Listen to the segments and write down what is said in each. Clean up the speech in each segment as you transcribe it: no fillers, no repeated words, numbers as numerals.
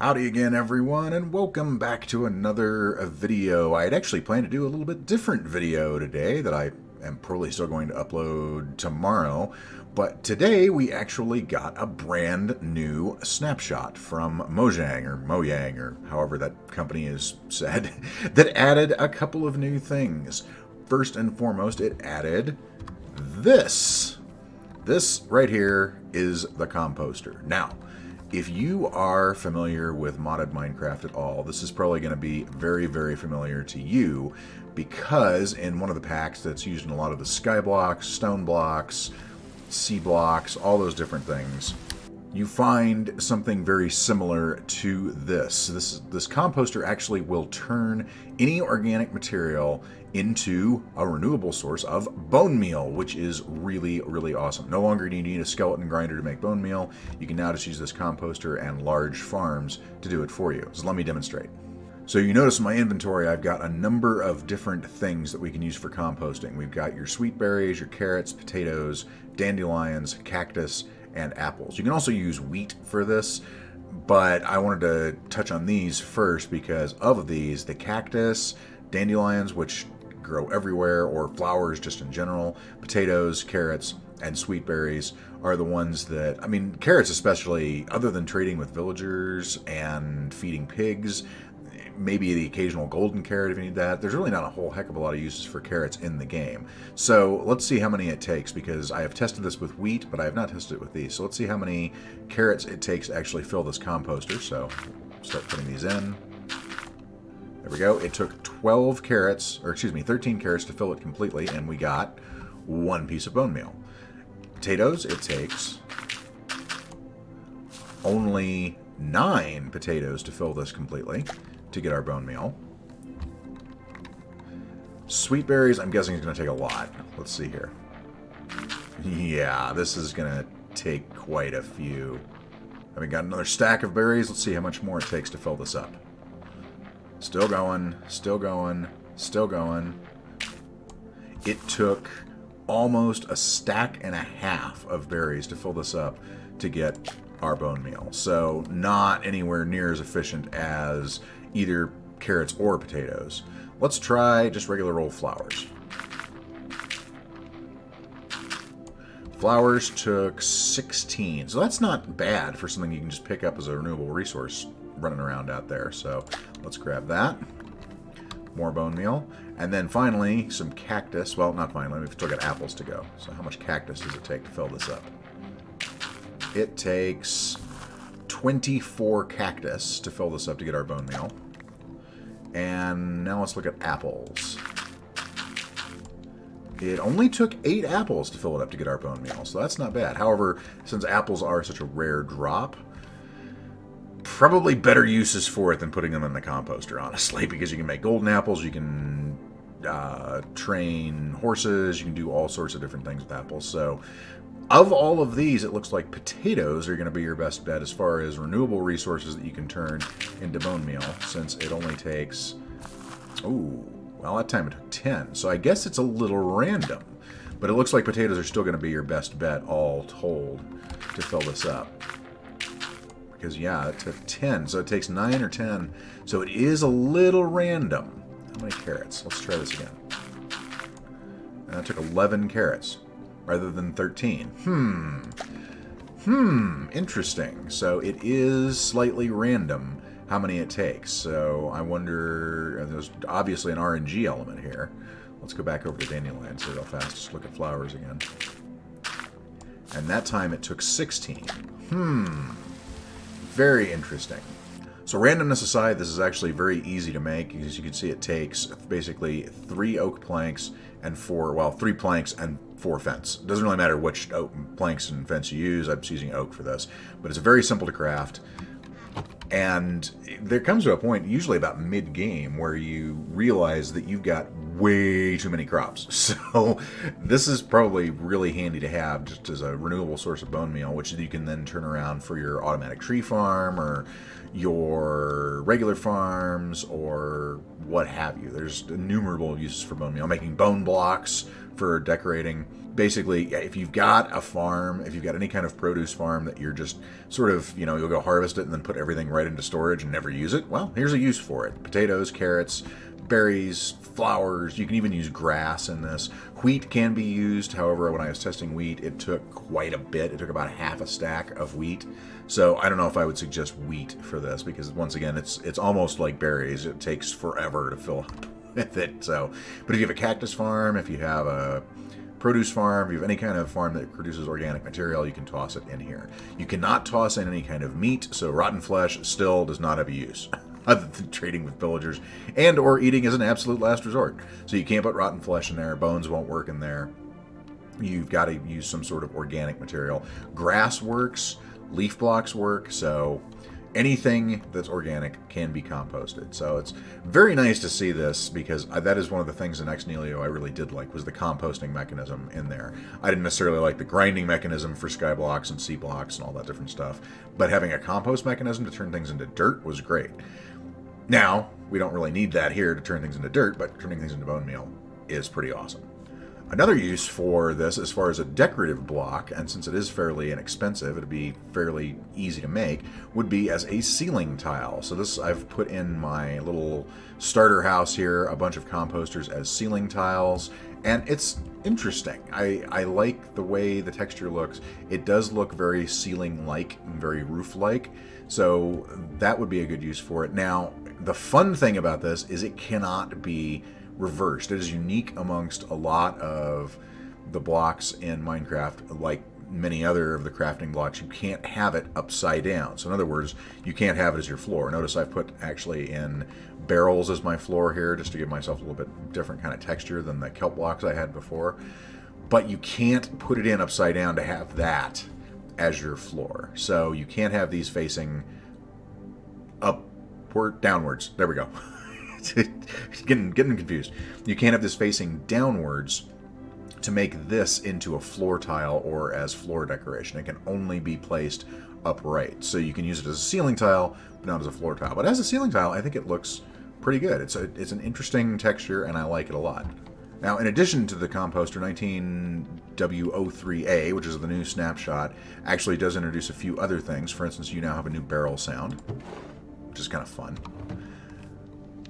Howdy again, everyone, and welcome back to another video. I had actually planned to do a little bit different video today that I am probably still going to upload tomorrow. But today we actually got a brand new snapshot from Mojang, or however that company is said, that added a couple of new things. First and foremost, it added this. This right here is the Composter. Now, if you are familiar with modded Minecraft at all, this is probably going to be very, very familiar to you because in one of the packs that's used in a lot of the sky blocks, stone blocks, sea blocks, all those different things, you find something very similar to this. This composter actually will turn any organic material into a renewable source of bone meal, which is really, really awesome. No longer do you need a skeleton grinder to make bone meal. You can now just use this composter and large farms to do it for you. So let me demonstrate. So you notice in my inventory, I've got a number of different things that we can use for composting. We've got your sweet berries, your carrots, potatoes, dandelions, cactus, and apples. You can also use wheat for this, but I wanted to touch on these first because of these, the cactus, dandelions, which grow everywhere, or flowers just in general, potatoes, carrots, and sweet berries are the ones that, I mean, carrots especially, other than trading with villagers and feeding pigs, maybe the occasional golden carrot if you need that. There's really not a whole heck of a lot of uses for carrots in the game. So let's see how many it takes, because I have tested this with wheat, but I have not tested it with these. So let's see how many carrots it takes to actually fill this composter. So start putting these in. There we go. It took 12 carrots, or excuse me, 13 carrots to fill it completely, and we got one piece of bone meal. Potatoes, it takes only 9 potatoes to fill this completely to get our bone meal. Sweet berries, I'm guessing is going to take a lot. Let's see here. Yeah, this is going to take quite a few. We got another stack of berries. Let's see how much more it takes to fill this up. Still going, still going, still going. It took almost a stack and a half of berries to fill this up to get our bone meal. So not anywhere near as efficient as either carrots or potatoes. Let's try just regular old flowers. Flowers took 16. So that's not bad for something you can just pick up as a renewable resource running around out there. So let's grab that. More bone meal. And then finally, some cactus. Well, not finally. We've still got apples to go. So how much cactus does it take to fill this up? It takes 24 cactus to fill this up to get our bone meal. And now let's look at apples. It only took 8 apples to fill it up to get our bone meal, so that's not bad. However, since apples are such a rare drop, probably better uses for it than putting them in the composter, honestly, because you can make golden apples, you can train horses, you can do all sorts of different things with apples. So of all of these, it looks like potatoes are going to be your best bet as far as renewable resources that you can turn into bone meal, since it only takes, ooh, well, that time it took 10. So I guess it's a little random, but it looks like potatoes are still going to be your best bet all told to fill this up. Because, yeah, it took 10, so it takes 9 or 10, so it is a little random. How many carrots? Let's try this again. And that took 11 carrots rather than 13. Interesting. So it is slightly random how many it takes. So I wonder, there's obviously an RNG element here. Let's go back over to dandelion, see real fast. Just look at flowers again. And that time it took 16. Very interesting. So randomness aside, this is actually very easy to make. As you can see, it takes basically 3 oak planks and 3 planks and 4 fence. It doesn't really matter which oak planks and fence you use. I'm just using oak for this. But it's very simple to craft. And there comes to a point, usually about mid-game, where you realize that you've got way too many crops. So this is probably really handy to have just as a renewable source of bone meal, which you can then turn around for your automatic tree farm or your regular farms or what have you. There's innumerable uses for bone meal. Making bone blocks for decorating. Basically, if you've got a farm, if you've got any kind of produce farm that you're just sort of, you'll go harvest it and then put everything right into storage and never use it, well, here's a use for it. Potatoes, carrots, berries, flowers. You can even use grass in this. Wheat can be used. However, when I was testing wheat, it took quite a bit. It took about half a stack of wheat. So I don't know if I would suggest wheat for this, because once again, it's almost like berries. It takes forever to fill up with it. So, but if you have a cactus farm, if you have a produce farm, if you have any kind of farm that produces organic material, you can toss it in here. You cannot toss in any kind of meat, so rotten flesh still does not have a use, other than trading with villagers and or eating as an absolute last resort. So you can't put rotten flesh in there. Bones won't work in there. You've got to use some sort of organic material. Grass works, leaf blocks work, so anything that's organic can be composted. So it's very nice to see this, because that is one of the things in Ex Nihilo I really did like, was the composting mechanism in there. I didn't necessarily like the grinding mechanism for sky blocks and sea blocks and all that different stuff, but having a compost mechanism to turn things into dirt was great. Now, we don't really need that here to turn things into dirt, but turning things into bone meal is pretty awesome. Another use for this, as far as a decorative block, and since it is fairly inexpensive, it'd be fairly easy to make, would be as a ceiling tile. So this, I've put in my little starter house here, a bunch of composters as ceiling tiles, and it's interesting. I like the way the texture looks. It does look very ceiling-like, very roof-like, so that would be a good use for it. Now, the fun thing about this is it cannot be reversed. It is unique amongst a lot of the blocks in Minecraft. Like many other of the crafting blocks, you can't have it upside down. So in other words, you can't have it as your floor. Notice I've put actually in barrels as my floor here, just to give myself a little bit different kind of texture than the kelp blocks I had before. But you can't put it in upside down to have that as your floor. So you can't have these facing upward, downwards. There we go. getting confused. You can't have this facing downwards to make this into a floor tile or as floor decoration. It can only be placed upright. So you can use it as a ceiling tile, but not as a floor tile. But as a ceiling tile, I think it looks pretty good. It's an interesting texture, and I like it a lot. Now, in addition to the Composter, 19W03A, which is the new Snapshot, actually does introduce a few other things. For instance, you now have a new barrel sound, which is kind of fun.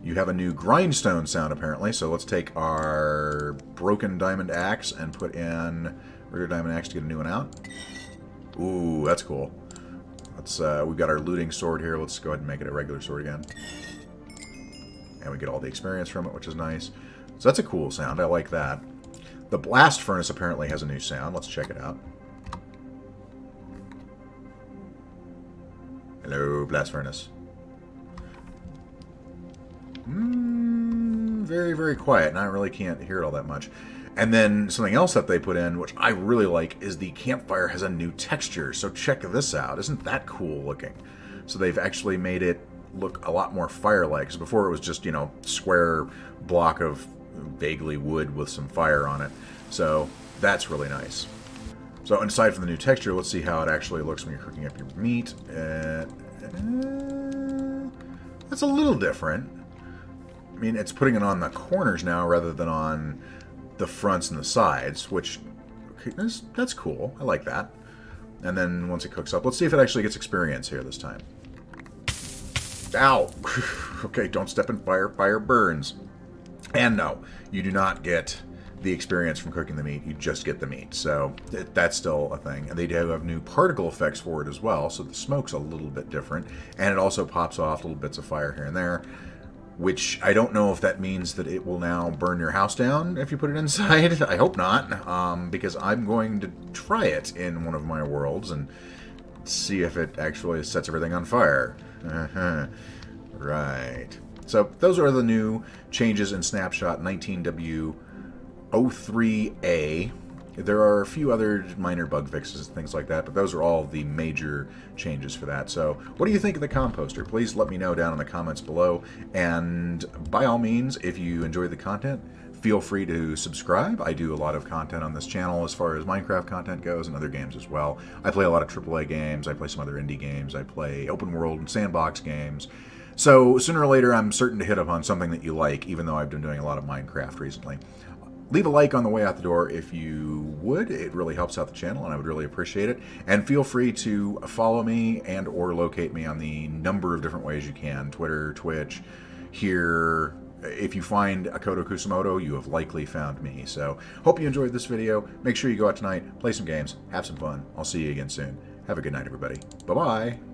You have a new grindstone sound, apparently, so let's take our broken diamond axe and put in regular diamond axe to get a new one out. Ooh, that's cool. We've got our looting sword here. Let's go ahead and make it a regular sword again. And we get all the experience from it, which is nice. So that's a cool sound. I like that. The blast furnace apparently has a new sound. Let's check it out. Hello, blast furnace. Very, very quiet, and I really can't hear it all that much. And then something else that they put in, which I really like, is the campfire has a new texture. So check this out. Isn't that cool looking? So they've actually made it look a lot more fire-like. Because before it was just, square block of vaguely wood with some fire on it. So that's really nice. So aside from the new texture, let's see how it actually looks when you're cooking up your meat. That's a little different. I mean, it's putting it on the corners now rather than on the fronts and the sides, which, okay, that's cool. I like that. And then once it cooks up, let's see if it actually gets experience here this time. Ow! Okay, don't step in fire. Fire burns. And no, you do not get the experience from cooking the meat. You just get the meat. So that's still a thing. And they do have new particle effects for it as well, so the smoke's a little bit different. And it also pops off little bits of fire here and there, which I don't know if that means that it will now burn your house down if you put it inside. I hope not, because I'm going to try it in one of my worlds and see if it actually sets everything on fire. Right. So those are the new changes in Snapshot 19W03A. There are a few other minor bug fixes and things like that, but those are all the major changes for that. So what do you think of the Composter? Please let me know down in the comments below. And by all means, if you enjoy the content, feel free to subscribe. I do a lot of content on this channel as far as Minecraft content goes and other games as well. I play a lot of AAA games. I play some other indie games. I play open world and sandbox games. So sooner or later, I'm certain to hit upon something that you like, even though I've been doing a lot of Minecraft recently. Leave a like on the way out the door if you would. It really helps out the channel, and I would really appreciate it. And feel free to follow me and or locate me on the number of different ways you can. Twitter, Twitch, here. If you find Akoto Kusamoto, you have likely found me. So hope you enjoyed this video. Make sure you go out tonight, play some games, have some fun. I'll see you again soon. Have a good night, everybody. Bye-bye.